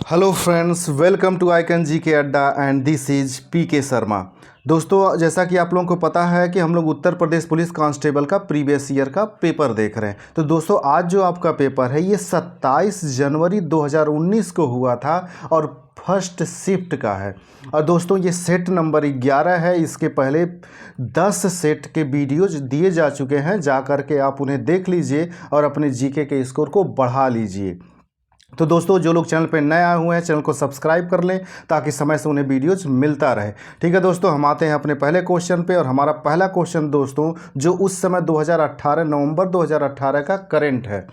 Hello friends, welcome to Icon G K अड्डा and this is P के शर्मा। दोस्तों, जैसा कि आप लोगों को पता है कि हम लोग उत्तर प्रदेश पुलिस कांस्टेबल का प्रीवियस ईयर का पेपर देख रहे हैं। तो दोस्तों, आज जो आपका पेपर है ये 27 जनवरी 2019 को हुआ था और फर्स्ट शिफ्ट का है। और दोस्तों, ये सेट नंबर 11 है। इसके पहले 10 सेट के वीडियोज दिए जा चुके हैं, जा कर के आप उन्हें देख लीजिए और अपने जीके के स्कोर को बढ़ा लीजिए। तो दोस्तों, जो लोग चैनल पर नए आए हुए हैं, चैनल को सब्सक्राइब कर लें ताकि समय से उन्हें वीडियोज मिलता रहे। ठीक है दोस्तों, हम आते हैं अपने पहले क्वेश्चन पे। और हमारा पहला क्वेश्चन दोस्तों, जो उस समय 2018 नवंबर 2018 का करंट है।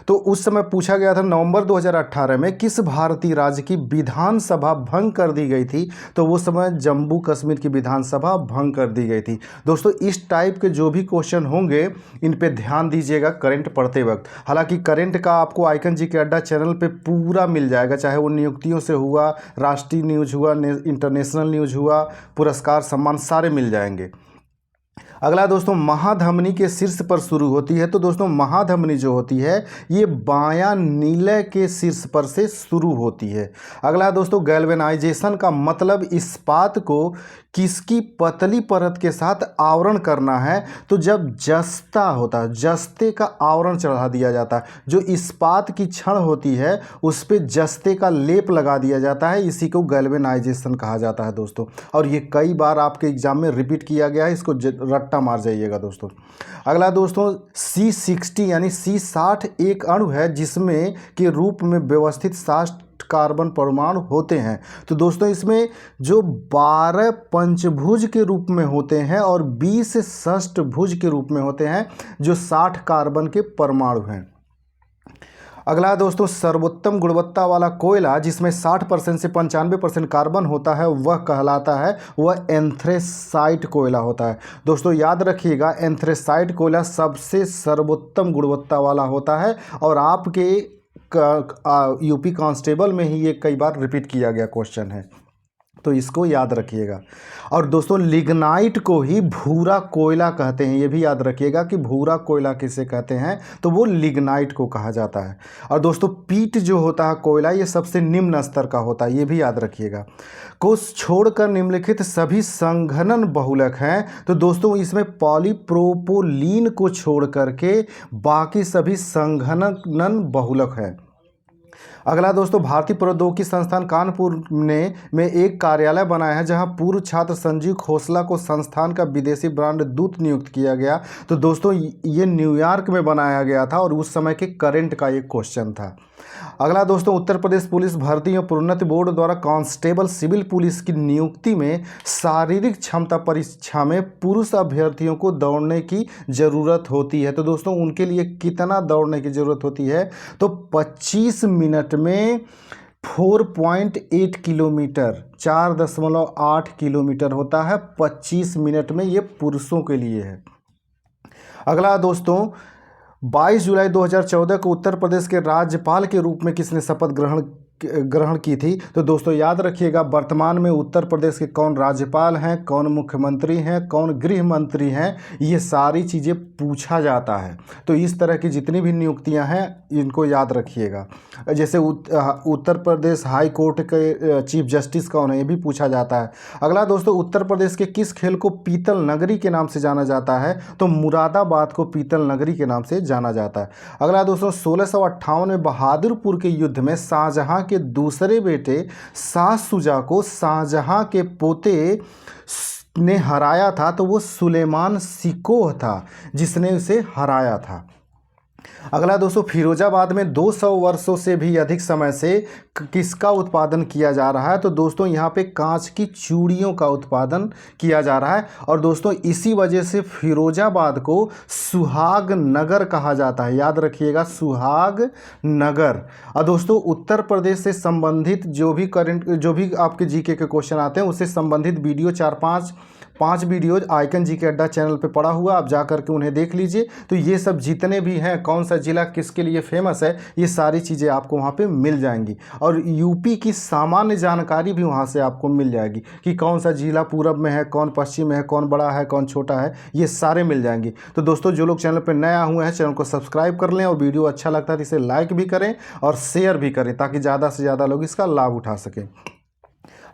तो उस समय पूछा गया था नवंबर 2018 में किस भारतीय राज्य की विधानसभा भंग कर दी गई थी। तो वो समय जम्मू कश्मीर की विधानसभा भंग कर दी गई थी। दोस्तों, इस टाइप के जो भी क्वेश्चन होंगे इन पे ध्यान दीजिएगा करंट पढ़ते वक्त। हालांकि करंट का आपको आइकन जी के अड्डा चैनल पे पूरा मिल जाएगा, चाहे वो नियुक्तियों से हुआ, राष्ट्रीय न्यूज हुआ, इंटरनेशनल न्यूज हुआ, पुरस्कार सम्मान सारे मिल जाएंगे। अगला दोस्तों, महाधमनी के शीर्ष पर शुरू होती है। तो दोस्तों, महाधमनी जो होती है ये बायां नीले के शीर्ष पर से शुरू होती है। अगला दोस्तों, गैल्वेनाइजेशन का मतलब इस्पात को किसकी पतली परत के साथ आवरण करना है। तो जब जस्ता होता है, जस्ते का आवरण चढ़ा दिया जाता है, जो इस्पात की छड़ होती है उस पर जस्ते का लेप लगा दिया जाता है, इसी को गैल्वेनाइजेशन कहा जाता है दोस्तों। और ये कई बार आपके एग्जाम में रिपीट किया गया है, इसको रट्टा मार जाइएगा दोस्तों। अगला दोस्तों, C60 यानी C60 एक अणु है जिसमें के रूप में व्यवस्थित 60 कार्बन परमाणु होते हैं। तो दोस्तों, इसमें जो 12 पंचभुज के रूप में होते हैं और 20 षष्ठभुज के रूप में होते हैं, जो 60 कार्बन के परमाणु हैं। अगला दोस्तों, सर्वोत्तम गुणवत्ता वाला कोयला जिसमें 60% से 95% कार्बन होता है वह कहलाता है, वह एंथ्रेसाइट कोयला होता है। दोस्तों याद रखिएगा, एंथ्रेसाइट कोयला सबसे सर्वोत्तम गुणवत्ता वाला होता है और आपके यूपी कांस्टेबल में ही ये कई बार रिपीट किया गया क्वेश्चन है, तो इसको याद रखिएगा। और दोस्तों, लिग्नाइट को ही भूरा कोयला कहते हैं, ये भी याद रखिएगा कि भूरा कोयला किसे कहते हैं, तो वो लिग्नाइट को कहा जाता है। और दोस्तों, पीट जो होता है कोयला, ये सबसे निम्न स्तर का होता है, ये भी याद रखिएगा। को छोड़कर निम्नलिखित सभी संघनन बहुलक हैं। तो दोस्तों, इसमें पॉलीप्रोपोलीन को छोड़ करके बाकी सभी संघनन बहुलक हैं। अगला दोस्तों, भारतीय प्रौद्योगिकी संस्थान कानपुर में एक कार्यालय बनाया है जहां पूर्व छात्र संजीव खोसला को संस्थान का विदेशी ब्रांड दूत नियुक्त किया गया। तो दोस्तों, ये न्यूयॉर्क में बनाया गया था और उस समय के करंट का एक क्वेश्चन था। अगला दोस्तों, उत्तर प्रदेश पुलिस भर्ती और प्रोन्नति बोर्ड द्वारा कांस्टेबल सिविल पुलिस की नियुक्ति में शारीरिक क्षमता परीक्षा में पुरुष अभ्यर्थियों को दौड़ने की ज़रूरत होती है। तो दोस्तों, उनके लिए कितना दौड़ने की ज़रूरत होती है, तो 25 मिनट में 4.8 किलोमीटर, 4.8 किलोमीटर होता है 25 मिनट में, ये पुरुषों के लिए है। अगला दोस्तों, 22 जुलाई 2014 को उत्तर प्रदेश के राज्यपाल के रूप में किसने शपथ ग्रहण की थी। तो दोस्तों याद रखिएगा, वर्तमान में उत्तर प्रदेश के कौन राज्यपाल हैं, कौन मुख्यमंत्री हैं, कौन गृह मंत्री हैं, ये सारी चीज़ें पूछा जाता है। तो इस तरह की जितनी भी नियुक्तियां हैं इनको याद रखिएगा। जैसे उत्तर प्रदेश हाई कोर्ट के चीफ जस्टिस कौन है, ये भी पूछा जाता है। अगला दोस्तों, उत्तर प्रदेश के किस खेल को पीतल नगरी के नाम से जाना जाता है। तो मुरादाबाद को पीतल नगरी के नाम से जाना जाता है। अगला दोस्तों, 1658 में बहादुरपुर के युद्ध में शाहजहां के दूसरे बेटे शाह शुजा को शाहजहां के पोते ने हराया था। तो वो सुलेमान शिकोह था जिसने उसे हराया था। अगला दोस्तों, फिरोजाबाद में 200 वर्षों से भी अधिक समय से किसका उत्पादन किया जा रहा है। तो दोस्तों, यहाँ पे कांच की चूड़ियों का उत्पादन किया जा रहा है। और दोस्तों, इसी वजह से फिरोजाबाद को सुहाग नगर कहा जाता है, याद रखिएगा, सुहाग नगर। और दोस्तों, उत्तर प्रदेश से संबंधित जो भी आपके जीके के क्वेश्चन आते हैं उससे संबंधित video 4-5 5 videos icon G K अड्डा चैनल पे पड़ा हुआ, आप जा करके उन्हें देख लीजिए। तो ये सब जितने भी हैं, कौन सा ज़िला किसके लिए फेमस है, ये सारी चीज़ें आपको वहाँ पे मिल जाएंगी। और यूपी की सामान्य जानकारी भी वहाँ से आपको मिल जाएगी कि कौन सा ज़िला पूरब में है, कौन पश्चिम में है, कौन बड़ा है, कौन छोटा है, ये सारे मिल जाएंगी। तो दोस्तों जो लोग चैनल पर नया हुए हैं, चैनल को सब्सक्राइब कर लें, और वीडियो अच्छा लगता है तो इसे लाइक भी करें और शेयर भी करें, ताकि ज़्यादा से ज़्यादा लोग इसका लाभ उठा सकें।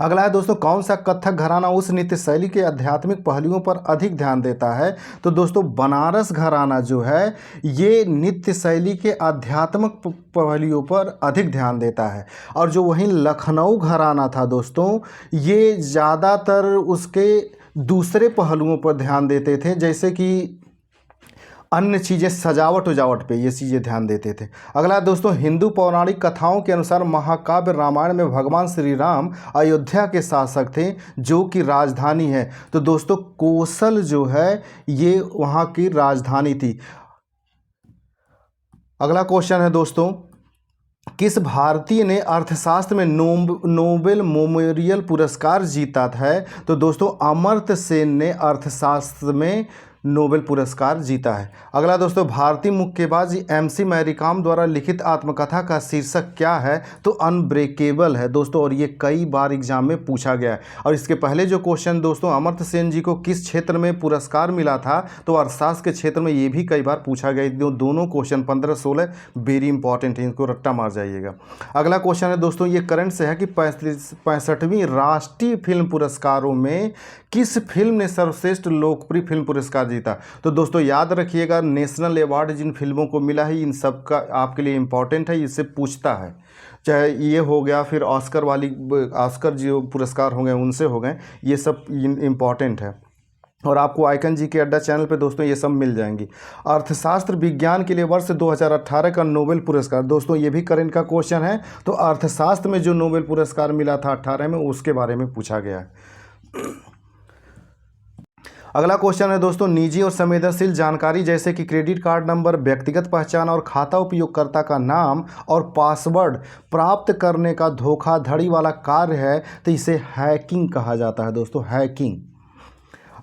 अगला है दोस्तों, कौन सा कथक घराना उस नृत्य शैली के आध्यात्मिक पहलुओं पर अधिक ध्यान देता है। तो दोस्तों बनारस घराना जो है ये नृत्य शैली के आध्यात्मिक पहलुओं पर अधिक ध्यान देता है। और जो वहीं लखनऊ घराना था दोस्तों, ये ज़्यादातर उसके दूसरे पहलुओं पर ध्यान देते थे, जैसे कि अन्य चीज़ें, सजावट वजावट पे ये चीज़ें ध्यान देते थे। अगला दोस्तों, हिंदू पौराणिक कथाओं के अनुसार महाकाव्य रामायण में भगवान श्री राम अयोध्या के शासक थे, जो कि राजधानी है। तो दोस्तों कोसल जो है ये वहाँ की राजधानी थी। अगला क्वेश्चन है दोस्तों, किस भारतीय ने अर्थशास्त्र में नोबेल मेमोरियल पुरस्कार जीता है। तो दोस्तों अमर्त्य सेन ने अर्थशास्त्र में नोबेल पुरस्कार जीता है। अगला दोस्तों, भारतीय मुक्केबाज MC मैरीकॉम द्वारा लिखित आत्मकथा का शीर्षक क्या है। तो अनब्रेकेबल है दोस्तों, और ये कई बार एग्जाम में पूछा गया है। और इसके पहले जो क्वेश्चन दोस्तों, अमर्त्य सेन जी को किस क्षेत्र में पुरस्कार मिला था, तो अर्थशास्त्र के क्षेत्र में, ये भी कई बार पूछा गया। दोनों क्वेश्चन 15-16 वेरी इंपॉर्टेंट है, इनको रट्टा मार जाइएगा। अगला क्वेश्चन है दोस्तों, ये करंट से है कि 65वीं राष्ट्रीय फिल्म पुरस्कारों में किस फिल्म ने सर्वश्रेष्ठ लोकप्रिय फिल्म पुरस्कार जीता। तो दोस्तों याद रखिएगा, नेशनल अवार्ड जिन फिल्मों को मिला है, इन सब का आपके लिए इंपॉर्टेंट है, इससे पूछता है। चाहे ये हो गया, फिर ऑस्कर जो पुरस्कार हो गए उनसे हो गए, ये सब इम्पॉर्टेंट है। और आपको आइकन जी के अड्डा चैनल पे दोस्तों ये सब मिल जाएंगी। अर्थशास्त्र विज्ञान के लिए वर्ष 2018 का नोबेल पुरस्कार, दोस्तों ये भी करंट का क्वेश्चन है। तो अर्थशास्त्र में जो नोबेल पुरस्कार मिला था 18 में, उसके बारे में पूछा गया है। अगला क्वेश्चन है दोस्तों, निजी और संवेदनशील जानकारी जैसे कि क्रेडिट कार्ड नंबर, व्यक्तिगत पहचान और खाता उपयोगकर्ता का नाम और पासवर्ड प्राप्त करने का धोखाधड़ी वाला कार्य है, तो इसे हैकिंग कहा जाता है दोस्तों, हैकिंग।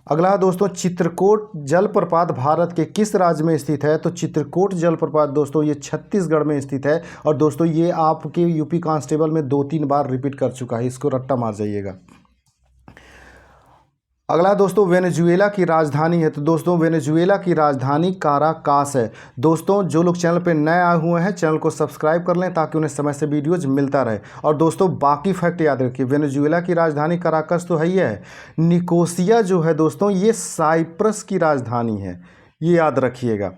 अगला दोस्तों, चित्रकूट जलप्रपात भारत के किस राज्य में स्थित है। तो चित्रकूट जलप्रपात दोस्तों ये छत्तीसगढ़ में स्थित है। और दोस्तों ये आपके यूपी कांस्टेबल में 2-3 बार रिपीट कर चुका है, इसको रट्टा मार जाइएगा। अगला दोस्तों, वेनेजुएला की राजधानी है। तो दोस्तों वेनेजुएला की राजधानी काराकास है। दोस्तों जो लोग चैनल पे नए आए हुए हैं, चैनल को सब्सक्राइब कर लें, ताकि उन्हें समय से वीडियोज मिलता रहे। और दोस्तों बाकी फैक्ट याद रखिए, वेनेजुएला की राजधानी काराकास तो है ही है। निकोसिया जो है दोस्तों ये साइप्रस की राजधानी है, ये याद रखिएगा।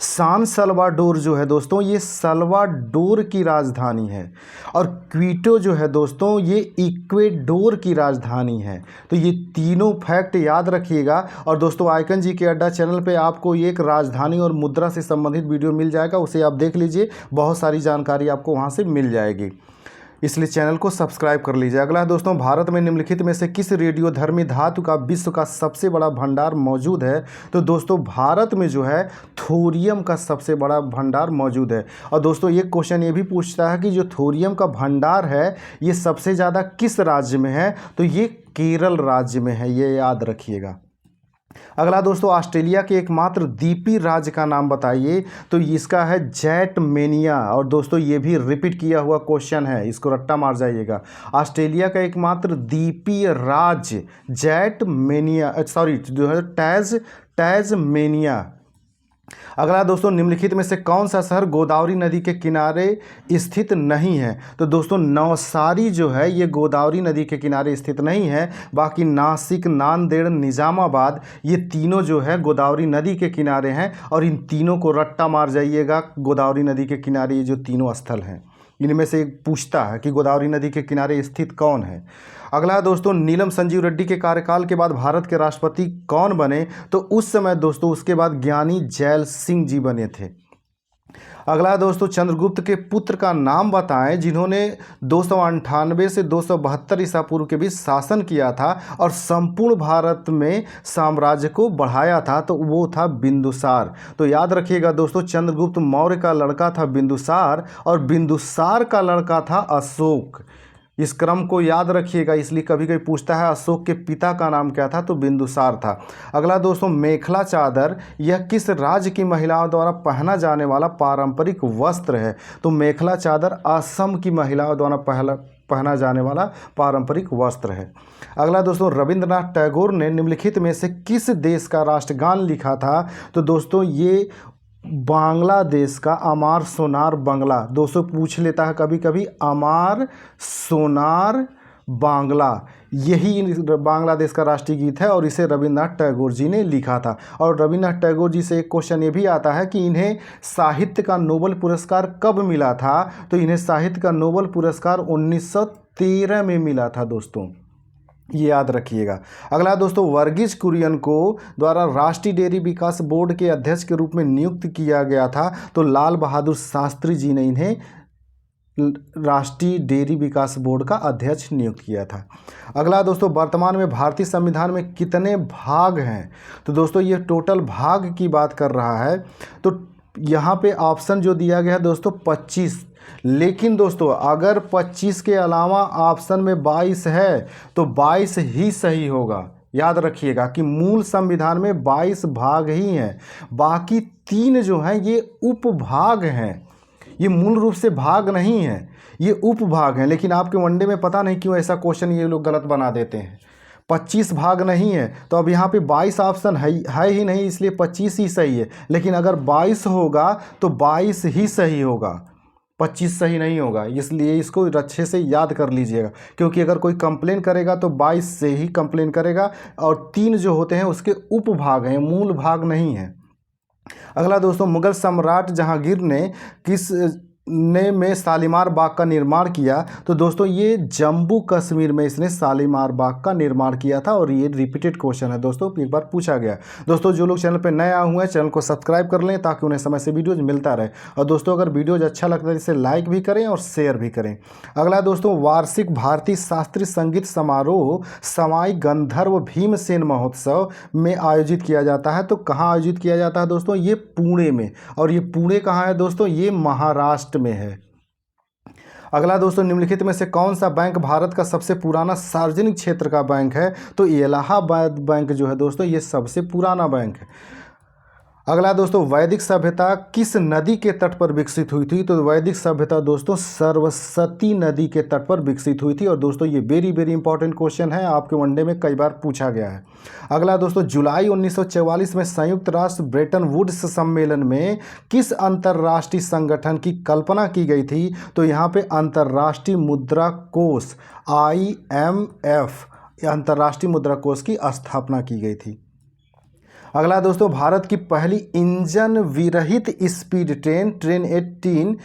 सान सल्वाडोर जो है दोस्तों ये सल्वाडोर की राजधानी है। और क्विटो जो है दोस्तों ये इक्वेडोर की राजधानी है। तो ये तीनों फैक्ट याद रखिएगा। और दोस्तों आइकन जी के अड्डा चैनल पे आपको एक राजधानी और मुद्रा से संबंधित वीडियो मिल जाएगा, उसे आप देख लीजिए, बहुत सारी जानकारी आपको वहाँ से मिल जाएगी, इसलिए चैनल को सब्सक्राइब कर लीजिए। अगला है दोस्तों, भारत में निम्नलिखित में से किस रेडियोधर्मी धातु का विश्व का सबसे बड़ा भंडार मौजूद है। तो दोस्तों भारत में जो है थोरियम का सबसे बड़ा भंडार मौजूद है। और दोस्तों ये क्वेश्चन ये भी पूछता है कि जो थोरियम का भंडार है ये सबसे ज़्यादा किस राज्य में है। तो ये केरल राज्य में है, ये याद रखिएगा। अगला दोस्तों, ऑस्ट्रेलिया के एकमात्र द्वीपी राज्य का नाम बताइए। तो इसका है जैटमेनिया। और दोस्तों ये भी रिपीट किया हुआ क्वेश्चन है, इसको रट्टा मार जाइएगा। ऑस्ट्रेलिया का एकमात्र द्वीपीय राज्य जैटमेनिया, सॉरी जो है टैज़मेनिया। अगला दोस्तों, निम्नलिखित में से कौन सा शहर गोदावरी नदी के किनारे स्थित नहीं है। तो दोस्तों नवसारी जो है ये गोदावरी नदी के किनारे स्थित नहीं है। बाकी नासिक, नांदेड़, निज़ामाबाद ये तीनों जो है गोदावरी नदी के किनारे हैं। और इन तीनों को रट्टा मार जाइएगा, गोदावरी नदी के किनारे ये जो तीनों स्थल हैं इनमें से एक पूछता है कि गोदावरी नदी के किनारे स्थित कौन है। अगला दोस्तों, नीलम संजीव रेड्डी के कार्यकाल के बाद भारत के राष्ट्रपति कौन बने। तो उस समय दोस्तों उसके बाद ज्ञानी जैल सिंह जी बने थे। अगला दोस्तों, चंद्रगुप्त के पुत्र का नाम बताएं जिन्होंने 298 से 272 ईसा पूर्व के बीच शासन किया था और संपूर्ण भारत में साम्राज्य को बढ़ाया था। तो वो था बिंदुसार। तो याद रखिएगा दोस्तों, चंद्रगुप्त मौर्य का लड़का था बिंदुसार और बिंदुसार का लड़का था अशोक। इस क्रम को याद रखिएगा, इसलिए कभी कभी पूछता है अशोक के पिता का नाम क्या था, तो बिंदुसार था। अगला दोस्तों, मेखला चादर यह किस राज्य की महिलाओं द्वारा पहना जाने वाला पारंपरिक वस्त्र है? तो मेखला चादर असम की महिलाओं द्वारा पहना जाने वाला पारंपरिक वस्त्र है। अगला दोस्तों, रविंद्रनाथ टैगोर ने निम्नलिखित में से किस देश का राष्ट्रगान लिखा था? तो दोस्तों ये बांग्लादेश का अमार सोनार बांग्ला। दोस्तों पूछ लेता है कभी कभी, अमार सोनार बांग्ला, यही बांग्लादेश का राष्ट्रीय गीत है और इसे रविंद्रनाथ टैगोर जी ने लिखा था। और रविंद्रनाथ टैगोर जी से एक क्वेश्चन ये भी आता है कि इन्हें साहित्य का नोबेल पुरस्कार कब मिला था? तो इन्हें साहित्य का नोबेल पुरस्कार 1913 में मिला था दोस्तों, ये याद रखिएगा। अगला दोस्तों, वर्गीज कुरियन को द्वारा राष्ट्रीय डेयरी विकास बोर्ड के अध्यक्ष के रूप में नियुक्त किया गया था। तो लाल बहादुर शास्त्री जी ने इन्हें राष्ट्रीय डेयरी विकास बोर्ड का अध्यक्ष नियुक्त किया था। अगला दोस्तों, वर्तमान में भारतीय संविधान में कितने भाग हैं? तो दोस्तों ये टोटल भाग की बात कर रहा है। तो यहाँ पे ऑप्शन जो दिया गया है दोस्तों 25, लेकिन दोस्तों अगर 25 के अलावा ऑप्शन में 22 है तो 22 ही सही होगा। याद रखिएगा कि मूल संविधान में 22 भाग ही हैं, बाकी 3 जो हैं ये उपभाग हैं, ये मूल रूप से भाग नहीं है, ये उपभाग हैं। लेकिन आपके वनडे में पता नहीं क्यों ऐसा क्वेश्चन ये लोग गलत बना देते हैं। 25 भाग नहीं है तो अब यहाँ पे 22 ऑप्शन है ही नहीं, इसलिए 25 ही सही है। लेकिन अगर 22 होगा तो 22 ही सही होगा, 25 सही नहीं होगा। इसलिए इसको अच्छे से याद कर लीजिएगा, क्योंकि अगर कोई कंप्लेन करेगा तो 22 से ही कंप्लेन करेगा और 3 जो होते हैं उसके उपभाग हैं, मूल भाग नहीं है। अगला दोस्तों, मुगल सम्राट जहांगीर ने किस में शालीमार बाग का निर्माण किया? तो दोस्तों ये जम्मू कश्मीर में इसने शालीमार बाग का निर्माण किया था और ये रिपीटेड क्वेश्चन है दोस्तों, एक बार पूछा गया। दोस्तों जो लोग चैनल पर नए आए हुए हैं चैनल को सब्सक्राइब कर लें ताकि उन्हें समय से वीडियोज मिलता रहे। और दोस्तों अगर वीडियोज अच्छा लगता है इसे लाइक भी करें और शेयर भी करें। अगला दोस्तों, वार्षिक भारतीय शास्त्रीय संगीत समारोह सवाई गंधर्व भीमसेन महोत्सव में आयोजित किया जाता है। तो कहाँ आयोजित किया जाता है दोस्तों? ये पुणे में। और ये पुणे कहाँ है दोस्तों? ये महाराष्ट्र में है। अगला दोस्तों, निम्नलिखित में से कौन सा बैंक भारत का सबसे पुराना सार्वजनिक क्षेत्र का बैंक है? तो इलाहाबाद बैंक जो है दोस्तों ये सबसे पुराना बैंक है। अगला दोस्तों, वैदिक सभ्यता किस नदी के तट पर विकसित हुई थी? तो वैदिक सभ्यता दोस्तों सरस्वती नदी के तट पर विकसित हुई थी। और दोस्तों ये वेरी वेरी इंपॉर्टेंट क्वेश्चन है, आपके वनडे में कई बार पूछा गया है। अगला दोस्तों, जुलाई 1944 में संयुक्त राष्ट्र ब्रेटन वुड्स सम्मेलन में किस अंतर्राष्ट्रीय संगठन की कल्पना की गई थी? तो यहाँ पे अंतर्राष्ट्रीय मुद्रा कोष IMF, अंतर्राष्ट्रीय मुद्रा कोष की स्थापना की गई थी। अगला दोस्तों, भारत की पहली इंजन विरहित speed train 18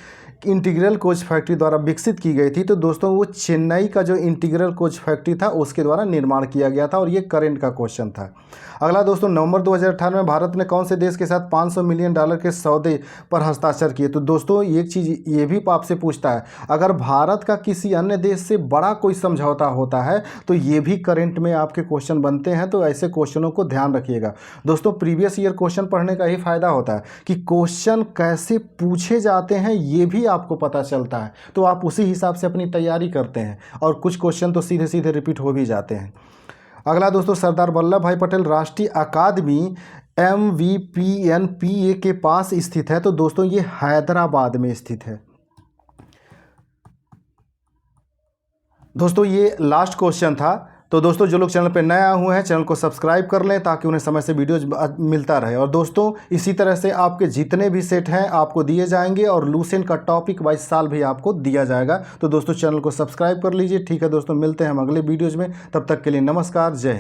integral coach factory द्वारा विकसित की गई थी। तो दोस्तों वो चेन्नई का जो इंटीग्रल कोच फैक्ट्री था उसके द्वारा निर्माण किया गया था और ये करंट का क्वेश्चन था। अगला दोस्तों, नवंबर 2018 में भारत ने कौन से देश के साथ $500 मिलियन के सौदे पर हस्ताक्षर किए? तो दोस्तों एक चीज़ ये भी आपसे पूछता है, अगर भारत का किसी अन्य देश से बड़ा कोई समझौता होता है तो ये भी करंट में आपके क्वेश्चन बनते हैं। तो ऐसे क्वेश्चनों को ध्यान रखिएगा दोस्तों। प्रीवियस ईयर क्वेश्चन पढ़ने का ही फायदा होता है कि क्वेश्चन कैसे पूछे जाते हैं ये भी आपको पता चलता है, तो आप उसी हिसाब से अपनी तैयारी करते हैं और कुछ क्वेश्चन तो सीधे सीधे रिपीट हो भी जाते हैं। अगला दोस्तों, सरदार वल्लभ भाई पटेल राष्ट्रीय अकादमी MVPNPA के पास स्थित है। तो दोस्तों ये हैदराबाद में स्थित है। दोस्तों ये लास्ट क्वेश्चन था। तो दोस्तों जो लोग चैनल पर नए आए हुए हैं चैनल को सब्सक्राइब कर लें ताकि उन्हें समय से वीडियोज मिलता रहे। और दोस्तों इसी तरह से आपके जितने भी सेट हैं आपको दिए जाएंगे और लूसेंट का टॉपिक वाइज साल भी आपको दिया जाएगा। तो दोस्तों चैनल को सब्सक्राइब कर लीजिए। ठीक है दोस्तों, मिलते हैं हम अगले वीडियोज़ में, तब तक के लिए नमस्कार, जय हिंद।